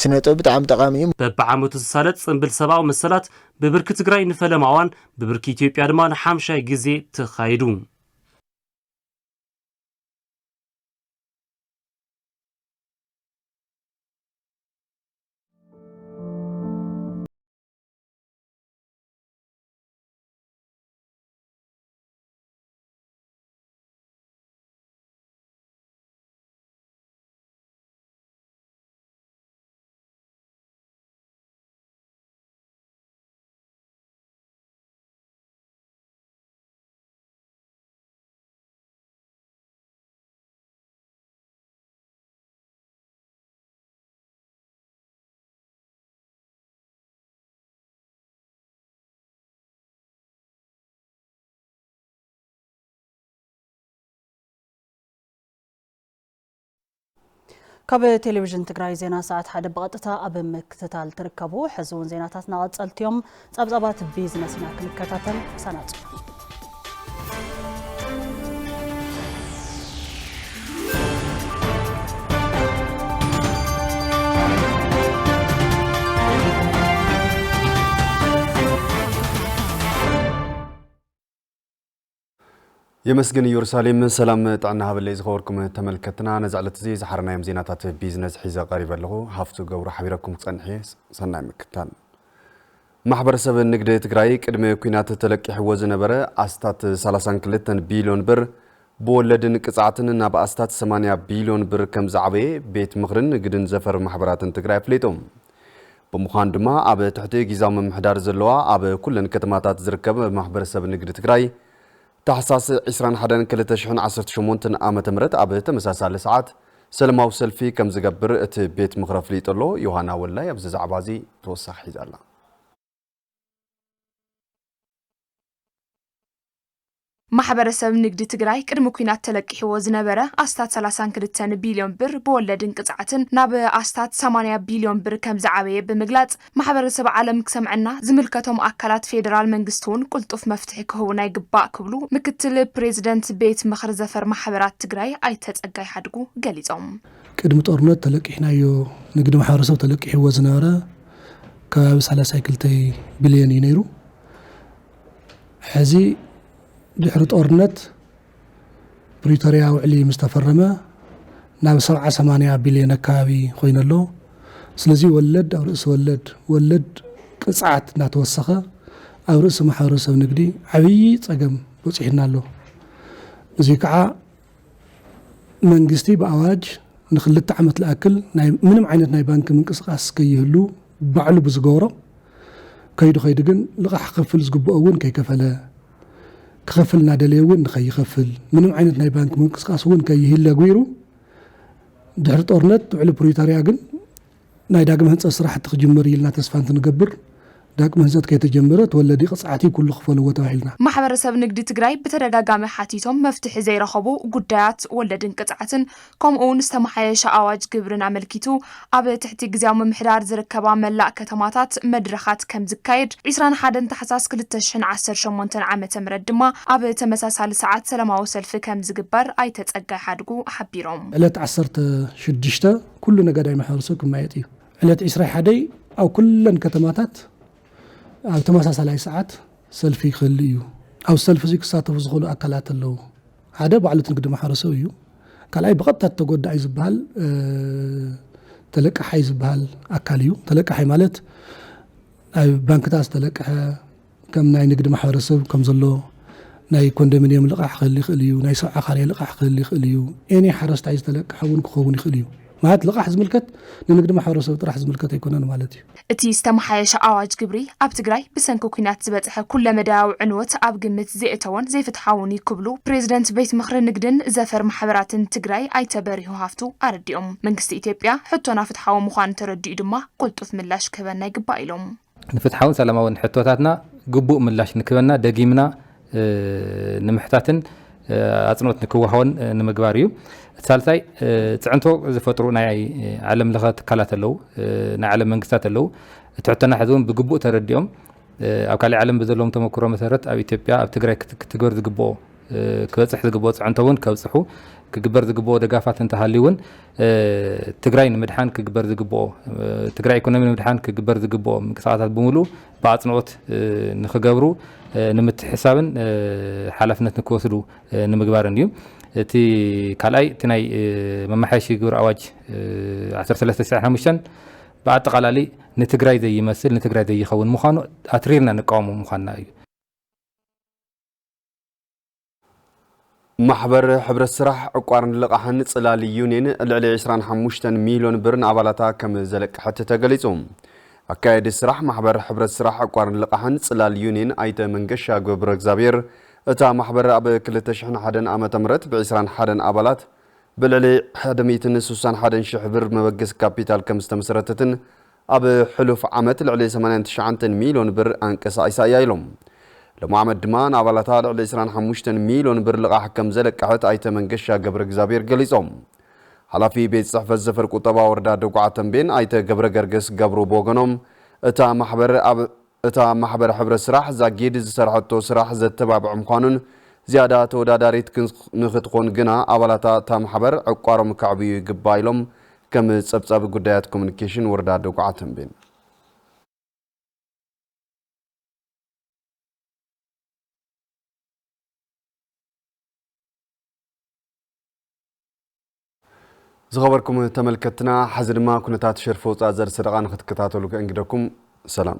S15: ስነ ጥበብ ብጣዕሚ ጠቃሚ እዩ
S12: በብዓመቱ ዝሳለጥ ጽምብል ሰብኣዊ መሰላት ብብርኪ ትግራይ ንፈለማዋን ብብርኪ ኢትዮጵያ ድማ ንሓምሻይ ግዜ ተኻይዱ
S2: ካብ ቴሌቪዥን ትግራይ ዜና ሰዓት ሓደ በቀጥታ ኣብ ምክትታል ትርከቡ ሕዝውን ዜናታትና ቀጸልትዮም ጸብጻባት ቢዝነስና ክንከታተል ሰናጽ
S16: يمسجن يرساليم سلام تعنا هبل يزخوركم تملكتنا نزعلت زي زحرنا يوم زينات بيزنس حيزة قريبة له حفتو جورا حبيركم صنحي صنع مكتان محبر سب النقد تقرأي كدم كينات تلك حوز نبرة أستات 32 بليون بر بولدن كساعتنا نبأ أستات 8 بليون بر كم زعبي بيت مغرن قدن زفر محبرات تقرأي فليتهم بمخان دما أب تحت جزام محدار زلوا أب كلن كتماتات زركب محبر سب نقد تجري تحساس 21 كلتشحن 10 شمونتن آمة مرت أب تمساسال ساعات سلما وسلفي كم زجبر ات بيت مغرف ليطلو يوهانا ولا يبز عبازي توسح حيزالا
S17: ማሕበረሰብ ንግዲ ትግራይ ቅድሚ ኩናት ተለቂሕዎ ዝነበረ ኣስታት 32 ቢልዮን ብር ብወለድን ቅጽዓትን ናብ ኣስታት 80 ቢልዮን ብር ከም ዝዓበየ ብምግላጽ ማሕበረሰብ ዓለም ክሰምዕና ዝምልከቶም ኣካላት ፌደራል መንግስቱን ቁልጡፍ መፍትሒ ክህቡና ይግባእ ክብሉ ምክትል ፕሬዝደንት ቤት ምኽሪ ዘፈር ማሕበራት ትግራይ ኣይተጸጋይ ሓድጉ ገሊጾም
S11: ቅድሚ ጦርነት ተለቂሕናዮ ንግዲ ማሕበረሰብ ተለቂሕዎ ዝነበረ ከባቢ 32 ቢልዮን እዩ ነይሩ ሕዚ ድሕሪ ጦርነት ፕሪቶሪያ ውዕሊ ምስተፈረመ ናብ 70-80 ቢልዮን አካባቢ ኮይነሎ ስለዚ ወለድ ኣብ ርእሲ ወለድ ቅጽዓት እናተወሰኸ ኣብ ርእሲ ማሕበረሰብ ንግዲ ዓብይ ጸገም በጽሕና ኣሎ እዚ ከዓ መንግስቲ በአዋጅ ንክልተ ዓመት ለአክል ናይ ምንም ዓይነት ናይ ባንክ ምንቅስቃስ ከይህሉ ባዕሉ ብዝገብሮ ከይዱ ግን ልቃሕ ክፍል ዝግብኦ እውን ከይከፈለ كخفلنا دليون نخي خفل منهم عينت ناي بانك منقصقاس ون كيهلا غويرو دحر طورنت على بريتاريا جن ناي داغم هنص صراحه تجمر يلنا تسفانت نقبر داغم هنصت كيتجمرت ولا دي قصعتي كل خفل وتاحلنا
S17: ማሕበረሰብ ንግዲ ትግራይ በተደጋጋሚ ሓቲቶም መፍትሒ ዘይረኸቡ ጉዳያት ወለድን ቅጽዓትን ከምኡውን ዝተማሓየሸ ኣዋጅ ግብርን ኣመልኪቱ ኣብ ትሕቲ ግዝያዊ ምምሕዳር ዝርከባ መላእ ከተማታት መድረኻት ከም ዝካየድ 21 ታሕሳስ 2018 ዓመተ ምህረት ድማ ኣብ ተመሳሳሊ ሰዓት ሰላማዊ ሰልፊ ከም ዝግበር ኣይተጸጋይ ሓድጉ ሓቢሮም
S11: ዕለት 16 ኩሉ ነገዳይ ማሕበረሰብ ክማየጥ እዩ ዕለት 21 ኣብ ኩለን ከተማታት ኣብ ተመሳሳላይ ሰዓት ሰልፊ ይኽእል እዩ ኣብ ሰልፊ እዚ ክሳተፉ ዝኽእሉ ኣካላት ኣለዉ ሓደ ባዕልት ንግዲ ማሕበረሰብ እዩ ካልኣይ ብቐጥታ ተጎዳኢ ዝበሃል ተለቃሓይ ዝበሃል ኣካል እዩ ተለቃሓይ ማለት ኣብ ባንክታት ዝተለቀሐ ከም ናይ ንግዲ ማሕበረሰብ ከም ዘሎ ናይ ኮንዶሚኒየም ልቃሕ ክህሊ እዩ ናይ ሰብዓ ካርያ ልቃሕ ክህሊ እዩ እኔ ሓረስታይ ዝተለቀሐ እውን ክኸውን ይኽእል እዩ ማለት ልቃሕ ዝምልከት ንንግዲ ማሕበረሰብ ጥራሕ ዝምልከት ኣይኮነን ማለት እዩ
S17: እቲ ዝተማሓየሸ ኣዋጅ ግብሪ ኣብ ትግራይ ብሰንኪ ኩናት ዝበጽሐ ኩለ መዳያዊ ዕንወት ኣብ ግምት ዘእተወን ዘይፍትሓውን ይክብሉ ፕሬዝደንት ቤት ምኽሪ ንግድን ዘፈር ማሕበራትን ትግራይ ኣይተበሪሁ ሃፍቱ ኣረዲኦም መንግስቲ ኢትዮጵያ ሕቶና ፍትሓዊ ምዃኑ ተረዲኡ ድማ ቁልጡፍ ምላሽ ክህበና ይግባእ ኢሎም
S18: ንፍትሓውን ሰላማውን ሕቶታትና ግቡእ ምላሽ ንክህበና ደጊምና ንምሕታትን ኣጽንኦት ንክወሃውን ንምግባር እዩ ሳልሳይ ጽዕንቶ ዝፈጥሩ ናይ ዓለም ለኸ ትካላት ኣለዉ ናይ ዓለም መንግስታት ኣለዉ ትሕተና ሕዝውን ብግቡእ ተረዲኦም ኣብ ካልእ ዓለም ብዘለዎም ተመክሮ መሰረት ኣብ ኢትዮጵያ ኣብ ትግራይ ክትግበር ዝግብኦ ክበጽሕ ዝግብኦ ጽዕንቶ እውን ከብጽሑ ክግበር ዝግብኦ ደጋፋት እንተሃልዩውን ትግራይ ንምድሓን ክግበር ዝግብኦ ትግራይ ኢኮኖሚ ንምድሓን ክግበር ዝግብኦ ምንቅስቃሳት ብምሉእ ብኣጽንኦት ንኽገብሩ ንምትሕሳብን ሓላፍነት ንክወስዱ ንምግባርን እዩ እቲ ካልኣይ እቲ ናይ መማሓየሺ ግብሪ ኣዋጅ 1395 ብኣጠቃላሊ ንትግራይ ዘይመስል ንትግራይ ዘይኸውን ምዃኑ ኣትሪርና ንቃወሙ ምዃንና እዩ
S16: ማሕበር ሕብረት ስራሕ ዕቋርን ልቃሕን ጽላል ዩኒየን ልዕሊ 25 ሚልዮን ብርን ኣባላታ ከም ዘለቅሐት ተገሊጹ ኣካየዲ ስራሕ ማሕበር ሕብረት ስራሕ ዕቋርን ልቃሕን ጽላል ዩኒየን ኣይተ መንገሻ ገብረ እግዚአብሔር እታ ማሕበር ኣብ 2001 ዓመተ ምህረት ብ21 ኣባላት ብልዕሊ 161,000 ብር መበገስ ካፒታል ከም ዝተመሰረተትን ኣብ ሕሉፍ ዓመት ልዕሊ 89 ሚልዮን ብር አንቀሳቂሳ እያ ኢሎም ሎሚ ዓመት ድማ ንኣባላታ ልዕሊ 25 ሚልዮን ብር ልቃሕ ከም ዘለቅሐት ኣይተ መንገሻ ገብረ እግዚአብሔር ገሊጾም ሓላፊ ቤት ጽሕፈት ዘፈር ቁጠባ ወረዳ ደጉዓ ተንቤን ኣይተ ገብረ ገርገስ ገብሩ ቦገኖም እታ ማሕበር ሕብረት ስራሕ ዛጊድ ዝሰርሐቶ ስራሕ ዘተባብዕ ምዃኑን ዝያዳ ተወዳዳሪት ንኽትኾን ግና ኣባላታ እታ ማሕበር ዕቋሮም ከዕብዩ ይግባእ ኢሎም ከም ጸብጻብ ጉዳያት ኮሙኒኬሽን ወረዳ ደጉዓ ተንቤን زخبركم تملكتنا حزر ما كنتات شرفوت أزر سرقان ختكتاتو كأنجدكم سلام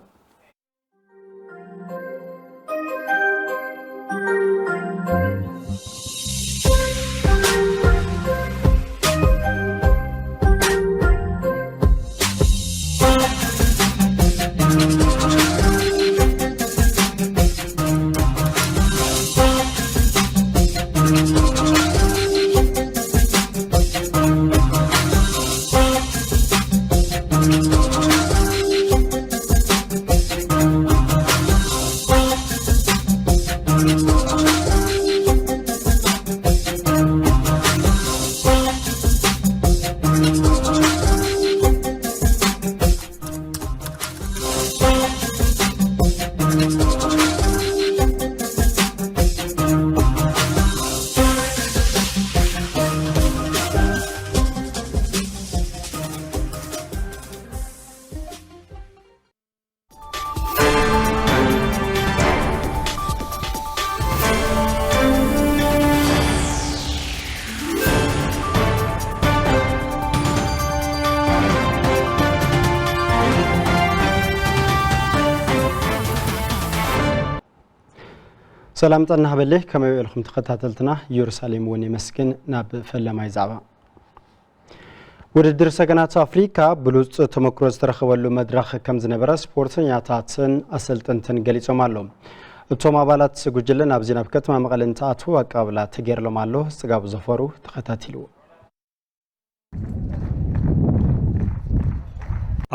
S19: سلام طنا هبله كما يقولكم تخطاتلتنا يروساليم وني مسكن ناب فلماي زعبا ውድድር ሰገናት አፍሪካ ብሉጽ ተመክሮ ዝተረኸበሉ መድረኽ ከም ዝነበረ ስፖርተኛታትን አሰልጥንትን ገሊጾም አለው እቶም አባላት ጉጅለን ኣብ ዜና ከተማ መቀለን ተኣቱ አቀባብላ ተገይርሎም ኣሎ ጽጋቡ ዘፈሩ ተኸታቲሉ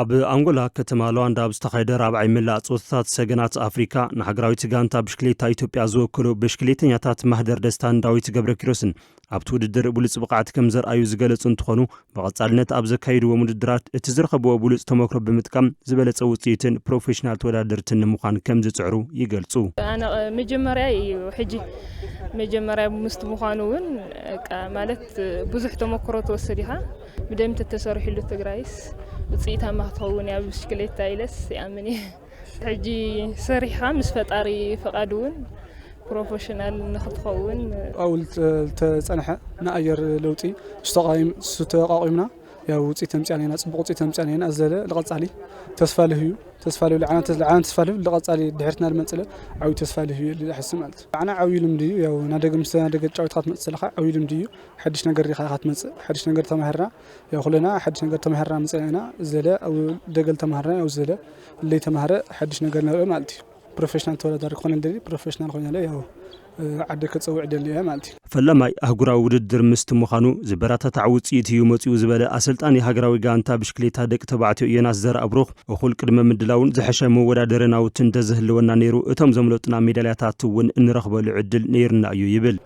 S12: ኣብ አንጎላ ከተማ ሉዋንዳ ብዝተኻየደ ራብዓይ ምላእ ጾታታት ሰገናት አፍሪካ ንሃገራዊት ጋንታ ብሽክሌታ ኢትዮጵያ ዝወክሉ ብሽክሌተኛታት ማህደር ደስታን ዳዊት ገብረ ኪሮስን ኣብቲ ውድድር ብሉጽ ብቕዓት ከም ዘርአዩ ዝገለጹ እንትኾኑ ብቐጻልነት ኣብ ዘካየድዎም ውድድራት እቲ ዝረኸብዎ ብሉጽ ተመክሮ ብምጥቃም ዝበለጸ ውጽኢትን ፕሮፌሽናል ተወዳደርትን ንምዃን ከም ዝጽዕሩ ይገልጹ
S20: ኣነ መጀመርያ ሕጂ መጀመርያ ምስት ምዃኑ እውን ማለት ብዙሕ ተመክሮ ተወሰዲኻ ብደም ተተሰርሒሉ ትግራይስ ውጽኢታ ማኽተውን ያ ብሽክሌታ ኢለስ ያምኒ ሕጂ ሰሪኻ ምስ ፈጣሪ ፈቃዱን ፕሮፌሽናል ንኽትኸውን
S13: ኣውል ተጸንሐ ንኣየር ለውጢ ዝተቃቂምና ያው ውጽኢት ተምጻኔና ጽቡቅ ውጽኢት ተምጻኔና አዘለ ለቀጻሊ ተስፋለሁ ተስፋለሁ ለዓና ተስፋለሁ ለቀጻሊ ድሕርትና ለመጽለ ዓው ተስፋለሁ ለሕስም ማለት ዓና ዓው ልምዲ ያው ናደግም ሰናደገ ጫውታት መጽለኻ ዓው ልምዲ ሓድሽ ነገር ሪኻ ካትመጽ ሓድሽ ነገር ተማህራ ያው ሁለና ሓድሽ ነገር ተማህራ መጽለና ዘለ አው ደገል ተማህራ ያው ዘለ ለይ ተማህረ ሓድሽ ነገር ነው ማለት ፕሮፌሽናል ተወዳዳሪ ኮነ እንደሊ ፕሮፌሽናል ኮነ ያው عد كتصوع دليا مالتي
S12: فلماي أهجراو وددر مستمخانو زبرات تعود سيتيو متيو زبالة أصلتاني هجراوي جانتا بشكليتها دك تبعتو يناس زر أبروخ وخل كرمة من دلاون زحشة مو ولا درنا وتنتزه لونا نيرو اتم زملتنا ميداليات عطون نرخبة العدل نيرنا أيو يبل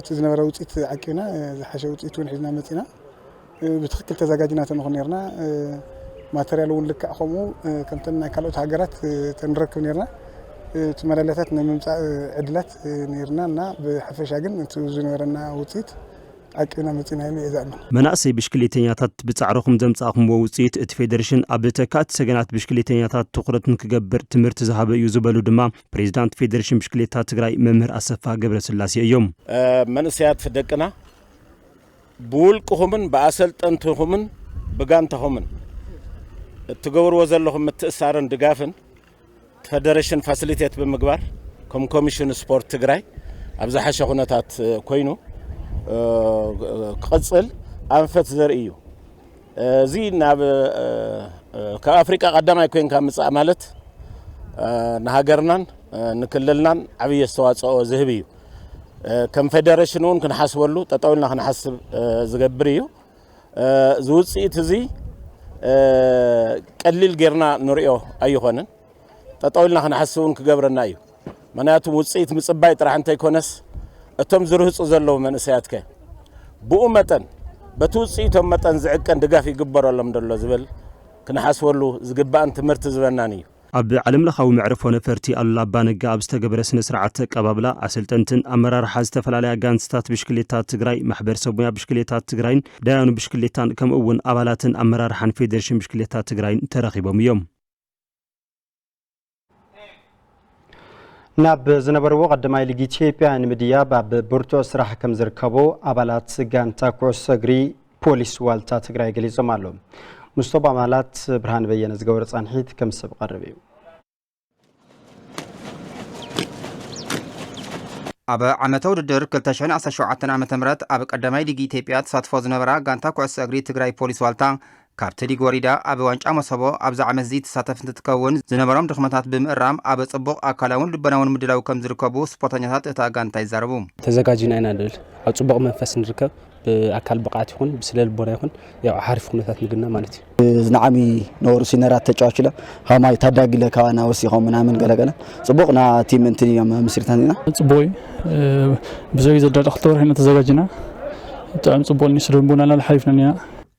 S21: تزنا روتيت عكينا زحشة وتيتون حزنا متنا بتخكل تزاجنا تنغنيرنا ماتريالون لك أخمو كنتنا كالوت هجرات تنركب نيرنا تمرلتات نممص عدلات نيرنا بحفشاغن انتو زنورنا وصيت عقنا مصينا يزعمن
S12: مناسي بشكليتنياتات بصعركم زمصاكم وصيت ات فيدريشن ابتكات سغنات بشكليتنياتات تقرت نكغبر تمرت زهابه يزبلو دما بريزيدانت فيدريشن بشكليتا تግራይ መምህር አሰፋ ገብረ ስላሴ እዮም
S22: መንስያት ፍደቅና ቡልቁሁምን በአሰልጠንቱሁምን በጋንታሁምን ትገብርዎ ዘለኹም ትእሳረን ድጋፍን فدرشن فاسيليتيت بمقبار كم كوميشن سبورت تግራይ ابزا حشه خناتات كوينو قصل انفت زرئيو زي ناب كافريكا قداماي كوين كامص مالت نهاجرنان نكللنان عبي استواصኦ زهبيو كم فدرشنون كنحسبلو تطولنا كنحسب زغبريو زوصيت زي قليل غيرنا نريو ايخونن تطولنا خنحسون كغبرنا ايو مناتو وصيت مصباي طرح انت يكونس اتم زرهص زلو منسياتك بؤمتن بتوصيتهم متن زعقن دغاف يغبرولم دلو زبل كنحسولو زغبان تمرت زبناني
S12: ኣብ ዓለም ለኻዊ መዕርፎ ነፈርቲ ኣሉላ ባነጋ ኣብ ዝተገበረ ስነ ስርዓት ቀባብላ ኣሰልጠንትን ኣመራርሓ ዝተፈላለያ ጋንስታት ብሽክሌታ ትግራይ ማሕበር ሰሙያ ብሽክሌታ ትግራይን ዳያኑ ብሽክሌታን ከምኡ እውን ኣባላትን ኣመራርሓን ፌደሬሽን ብሽክሌታ ትግራይን ተረኺቦም እዮም
S19: ናብ ዝነበርዎ ቀዳማይ ሊግ ኢትዮጵያ ንምድያብ ኣብ ብርቱ ስራሕ ከም ዝርከቡ ኣባላት ጋንታ ኩዕሶ እግሪ ፖሊስ ዋልታ ትግራይ ገሊጾም ኣለዉ مصطفى مالات برهان بيان زغور صانحيت كم سب قربيو
S23: ኣብ ዓመተ ውድድር 2017 ዓመተ ምህረት ኣብ ቀዳማይ ሊግ ኢትዮጵያ ተሳትፎ ዝነበራ ጋንታ ኩዕሶ እግሪ ትግራይ ፖሊስ ዋልታ ካብቲ ሊግ ወሪዳ ኣብ ዋንጫ መሰቦ ኣብዚ ዓመት እዚ ተሳተፍቲ እንትትከውን ዝነበሮም ድኽመታት ብምእራም ኣብ ጽቡቕ ኣካላውን ልበናውን ምድላው ከም ዝርከቡ ስፖርተኛታት እታ ጋንታ ይዛረቡ
S13: ተዘጋጅና ኢና ንብል ኣብ ጽቡቕ መንፈስ ንርከብ ብኣካል ብቃት ይኹን ብስለ ልቦና ይኹን ያው ሓሪፍ ኩነታት ንግና ማለት እዩ
S1: ዝናዓሚ ኖሩ ሲነራት ተጫዋችለ ሃማይ ታዳጊለ ካዋና ወሲኾም ምናምን ገለገለ ጽቡቕና ቲም እንትን እዮም ምስሪታኒና
S3: ጽቡቕ ብዙይ ዘዳለ ክልተወርሕና ተዘጋጅና ብጣዕሚ ጽቡቕ ንስልቦናና ሓሪፍና ኒና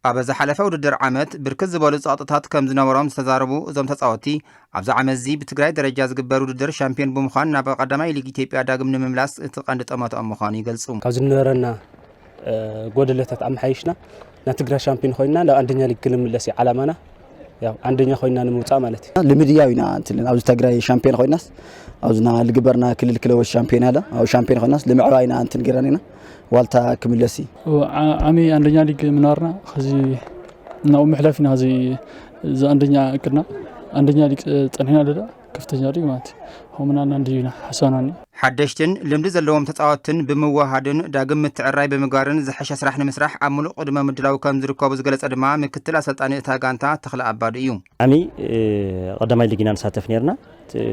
S23: ኣብ ዝሓለፈ ውድድር ዓመት ብርክት ዝበሉ ጸቕጥታት ከም ዝነበሮም ዝተዛረቡ እዞም ተጻወቲ ኣብዚ ዓመት እዚ ብትግራይ ደረጃ ዝግበር ውድድር ሻምፒዮን ብምዃን ናብ ቀዳማይ ሊግ ኢትዮጵያ ዳግም ንምምላስ እቲ ቀንዲ ጠመቶኦም ምዃኑ ይገልጹ
S13: ካብ ዝነበረና ጎደለታት ኣመሓይሽና ናብ ትግራይ ሻምፒዮን ኮይና ናብ አንደኛ ሊግ ክንምለስ ዓላማና ያው አንደኛ ኮይና ንምውጻእ ማለት እዩ
S1: ልምድያው ኢና እንትን ኣብዚ ትግራይ ሻምፒዮን ኮይናስ ኣብዝና ልግበርና ክልል ክለቦች ሻምፒዮን አለ ኣብ ሻምፒዮን ኮይናስ ልምዕባይና እንትን ገራኒና ዋልታ ክምለሲ
S3: ዓሚ አንደኛ ሊግ ምናርና ከዚ ናው ምሕላፊና ከዚ አንደኛ እቅድና አንደኛ ሊግ ጠንሕና ደዳ ከፍተኛ ሊግ ማለት ሆምናና እንዲና ሓሳናኒ
S23: ሓደሽትን ልምዲ ዘለዎም ተጻወትን ብምዋሃድን ዳግም ምትዕራይ ብምጋርን ዝሐሸ ስራሕ ንምስራሕ ኣብ ሙሉእ ቅድመ ምድላው ከም ዝርከቡ ዝገለጸ ድማ ምክትል ኣሰልጣኒ እታ ጋንታ ተኽለ ኣባዱ እዩ
S5: ዓሚ ቀዳማይ ሊግ ኢና ንሳተፍ ነርና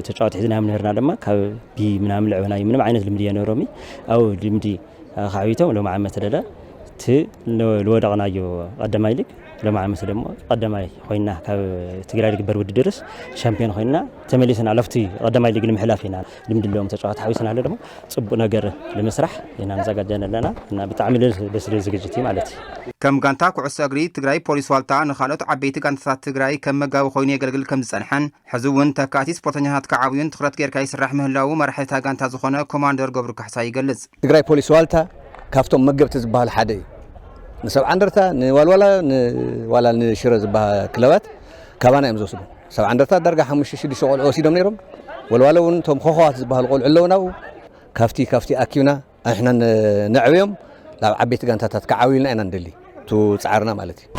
S5: ተጫወት ሒዝና ነርና ድማ ካብ ቢ ምናምን ልዕበና ምንም ዓይነት ልምዲ የነሮሚ ኣው ልምዲ خاويتهم لو مع مثلا ت لو دغنايو قدماي ليك لو مع مثلا دمو قدماي خوينا تقرا ليك برود درس شامبيون خوينا تمليسنا لفتي قدماي ليك المحلافينا لمدلهم تشوات حويسنا على دمو صب ነገር ለመስራሕ ኢና ንዘጋጀነለና እና በጣም ለስለ ዝግጅቲ ማለት
S23: ከም ጋንታ ኩዕሶ እግሪ ትግራይ ፖሊስ ዋልታ ንኻልኦት ዓበይቲ ጋንታታት ትግራይ ከም መጋቢ ኮይኑ የገልግል ከም ዝጸንሐን ሕዝውን ተካቲ ስፖርተኛታት ከዓብዩን ትኹረት ጌርካ ይስራሕ ምህላው መራሒታ ጋንታ ዝኾነ ኮማንደር ገብሩ ካሕሳ ይገልጽ
S1: ትግራይ ፖሊስ ዋልታ ካፍቶም መገብቲ ዝበሃል ሓደ እዩ ንሰብ አንደርታ ንዋልዋላ ንዋላ ንሽረ ዝበሃል ክለባት ካባና እዮም ዝወስዱ ሰብ አንደርታ ዳርጋ 5-6 ቆልዑ ወሲዶም ነይሮም ወልዋላውን ቶም ኮኾዋት ዝበሃል ቆልዑ ኣለውናው ካፍቲ ኣኪብና ኣሕና ንዕብዮም ላብ ዓበይቲ ጋንታታት ከዓብዩልና ኢና ንደሊ ቱ ጻዕርና ማለት እዩ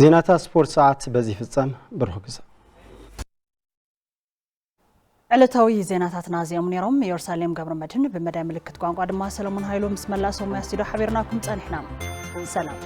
S19: ዜናታት ስፖርት ሰዓት በዚህ ፍጻም ብሩህ ግዜ
S2: ዕለታዊ ዜናታትና እዚኦም ነይሮም ኢየሩሳሌም ገብረ መድህን ብመዳይ ምልክት ቋንቋ ድማ ሰለሞን ሃይሎ ምስ መላሶም ያስቲዶ ሓቢርናኩም ጸኒሕና ሰላም